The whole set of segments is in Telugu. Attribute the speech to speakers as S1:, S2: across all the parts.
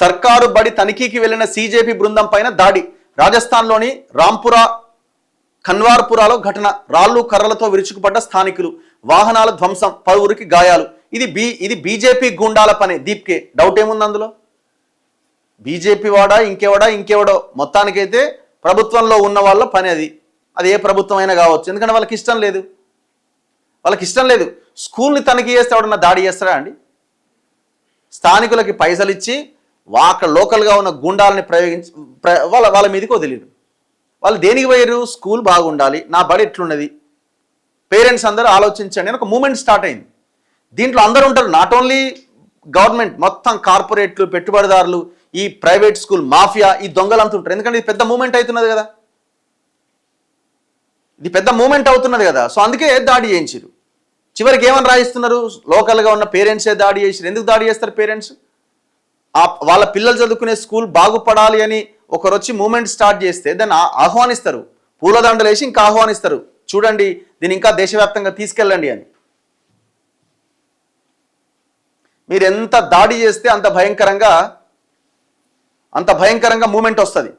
S1: సర్కారు బడి తనిఖీకి వెళ్లిన సీజేపీ బృందం పైన దాడి. రాజస్థాన్లోని రాంపురా ఖన్వార్పురాలో ఘటన. రాళ్లు కర్రలతో విరుచుకుపడ్డ స్థానికులు, వాహనాల ధ్వంసం, 10 గాయాలు. ఇది బీజేపీ గూండాల పని. దీప్కే డౌట్ ఏముంది అందులో? బీజేపీ వాడా ఇంకెవడో మొత్తానికైతే ప్రభుత్వంలో ఉన్న వాళ్ళ పని అది. అది ఏ ప్రభుత్వం అయినా కావచ్చు, ఎందుకంటే వాళ్ళకి ఇష్టం లేదు. స్కూల్ని తనిఖీ చేస్తే ఎవడన్నా దాడి చేస్తారా అండి? స్థానికులకి పైసలు ఇచ్చి అక్కడ లోకల్గా ఉన్న గుండాలని ప్రయోగించి వాళ్ళ మీదకి వదిలేరు. వాళ్ళు దేనికి పోయారు? స్కూల్ బాగుండాలి, నా బడి ఎట్లున్నది, పేరెంట్స్ అందరూ ఆలోచించండి అని ఒక మూమెంట్ స్టార్ట్ అయింది. దీంట్లో అందరూ ఉంటారు, నాట్ ఓన్లీ గవర్నమెంట్, మొత్తం కార్పొరేట్లు, పెట్టుబడిదారులు, ఈ ప్రైవేట్ స్కూల్ మాఫియా, ఈ దొంగలంతా ఉంటారు. ఎందుకంటే ఇది పెద్ద మూమెంట్ అవుతున్నది కదా, సో అందుకే దాడి చేయించారు. చివరికి ఏమని రాయిస్తున్నారు? లోకల్గా ఉన్న పేరెంట్సే దాడి చేసారు. ఎందుకు దాడి చేస్తారు పేరెంట్స్? వాళ్ళ పిల్లలు చదువుకునే స్కూల్ బాగుపడాలి అని ఒకరు వచ్చి మూమెంట్ స్టార్ట్ చేస్తే దాన్ని ఆహ్వానిస్తారు, పూలదండలు వేసి ఇంకా ఆహ్వానిస్తారు, చూడండి దీన్ని ఇంకా దేశవ్యాప్తంగా తీసుకెళ్ళండి అని. మీరు ఎంత దాడి చేస్తే అంత భయంకరంగా మూమెంట్ వస్తుంది.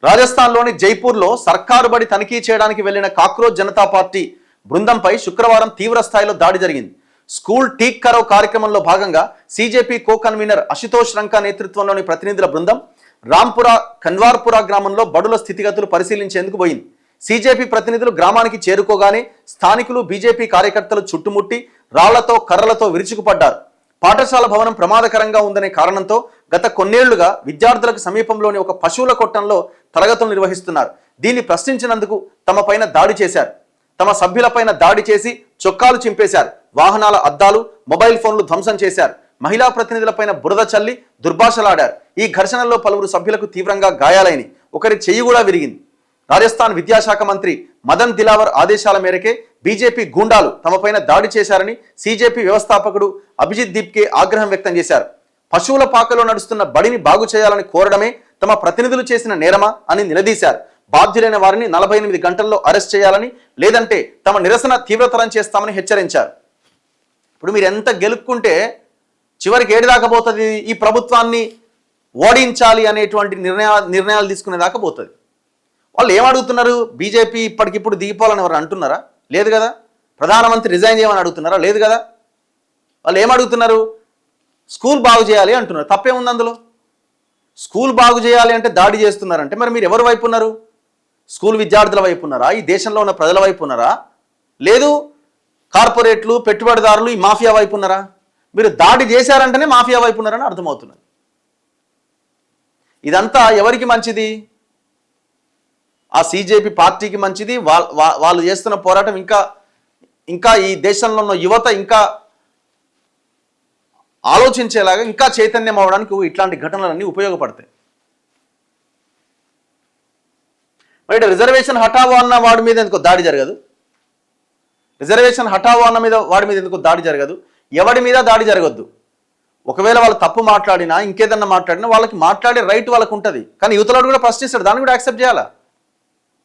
S1: రాజస్థాన్లోని జైపూర్లో సర్కారు బడి తనిఖీ చేయడానికి వెళ్లిన కాక్రోచ్ జనతా పార్టీ బృందంపై శుక్రవారం తీవ్ర స్థాయిలో దాడి జరిగింది. స్కూల్ టీక్ కరో కార్యక్రమంలో భాగంగా సీజేపీ కో కన్వీనర్ అశుతోష్ రంకా నేతృత్వంలోని ప్రతినిధుల బృందం రాంపురా ఖన్వార్పురా గ్రామంలో బడుల స్థితిగతులు పరిశీలించేందుకు పోయింది. సీజేపీ ప్రతినిధులు గ్రామానికి చేరుకోగానే స్థానికులు, బీజేపీ కార్యకర్తలు చుట్టుముట్టి రాళ్లతో కర్రలతో విరుచుకుపడ్డారు. పాఠశాల భవనం ప్రమాదకరంగా ఉందనే కారణంతో గత కొన్నేళ్లుగా విద్యార్థులకు సమీపంలోని ఒక పశువుల కొట్టంలో తరగతులు నిర్వహిస్తున్నారు. దీన్ని ప్రశ్నించినందుకు తమపైన దాడి చేశారు. తమ సభ్యులపైన దాడి చేసి చొక్కాలు చింపేశారు. వాహనాల అద్దాలు, మొబైల్ ఫోన్లు ధ్వంసం చేశారు. మహిళా ప్రతినిధులపైన బురద చల్లి దుర్భాషలాడారు. ఈ ఘర్షణలో పలువురు సభ్యులకు తీవ్రంగా గాయాలైనవి. ఒకరి చెయ్యి కూడా విరిగింది. రాజస్థాన్ విద్యాశాఖ మంత్రి మదన్ దిలావర్ ఆదేశాల మేరకే బీజేపీ గూండాలు తమపైన దాడి చేశారని సీజేపీ వ్యవస్థాపకుడు అభిజిత్ దీప్కే ఆగ్రహం వ్యక్తం చేశారు. పశువుల పాకలో నడుస్తున్న బడిని బాగు చేయాలని కోరడమే తమ ప్రతినిధులు చేసిన నేరమా అని నిలదీశారు. బాధ్యులైన వారిని 48 గంటల్లో అరెస్ట్ చేయాలని, లేదంటే తమ నిరసన తీవ్రతరం చేస్తామని హెచ్చరించారు. ఇప్పుడు మీరు ఎంత గెలుక్కుంటే చివరికి ఏడు దాకా పోతుంది? ఈ ప్రభుత్వాన్ని ఓడించాలి అనేటువంటి నిర్ణయాలు తీసుకునే దాకా పోతుంది. వాళ్ళు ఏమడుగుతున్నారు? బీజేపీ ఇప్పటికిప్పుడు దిగిపోవాలని ఎవరు అంటున్నారా? లేదు కదా. ప్రధానమంత్రి రిజైన్ చేయమని అడుగుతున్నారా? లేదు కదా. వాళ్ళు ఏమడుగుతున్నారు? స్కూల్ బాగు చేయాలి అంటున్నారు. తప్పేముంది అందులో? స్కూల్ బాగు చేయాలి అంటే దాడి చేస్తున్నారంటే మరి మీరు ఎవరి వైపు ఉన్నారు? స్కూల్ విద్యార్థుల వైపు ఉన్నారా? ఈ దేశంలో ఉన్న ప్రజల వైపు ఉన్నారా? లేదు కార్పొరేట్లు, పెట్టుబడిదారులు, ఈ మాఫియా వైపు ఉన్నారా? మీరు దాడి చేశారంటేనే మాఫియా వైపు ఉన్నారని అర్థమవుతున్నది. ఇదంతా ఎవరికి మంచిది? ఆ సీజేపీ పార్టీకి మంచిది. వాళ్ళు చేస్తున్న పోరాటం ఇంకా ఈ దేశంలో ఉన్న యువత ఇంకా ఆలోచించేలాగా, ఇంకా చైతన్యం అవడానికి ఇట్లాంటి ఘటనలన్నీ ఉపయోగపడతాయి. బయట రిజర్వేషన్ హఠావో అన్న వాడి మీద ఎందుకో దాడి జరగదు? రిజర్వేషన్ హఠావో అన్న వాడి మీద ఎందుకో దాడి జరగదు? ఎవడి మీద దాడి జరగద్దు. ఒకవేళ వాళ్ళు తప్పు మాట్లాడినా, ఇంకేదన్నా మాట్లాడినా వాళ్ళకి మాట్లాడే రైట్ వాళ్ళకు ఉంటుంది. కానీ యువతలాడు కూడా ప్రశ్నిస్తాడు, దాన్ని కూడా యాక్సెప్ట్ చేయాలా?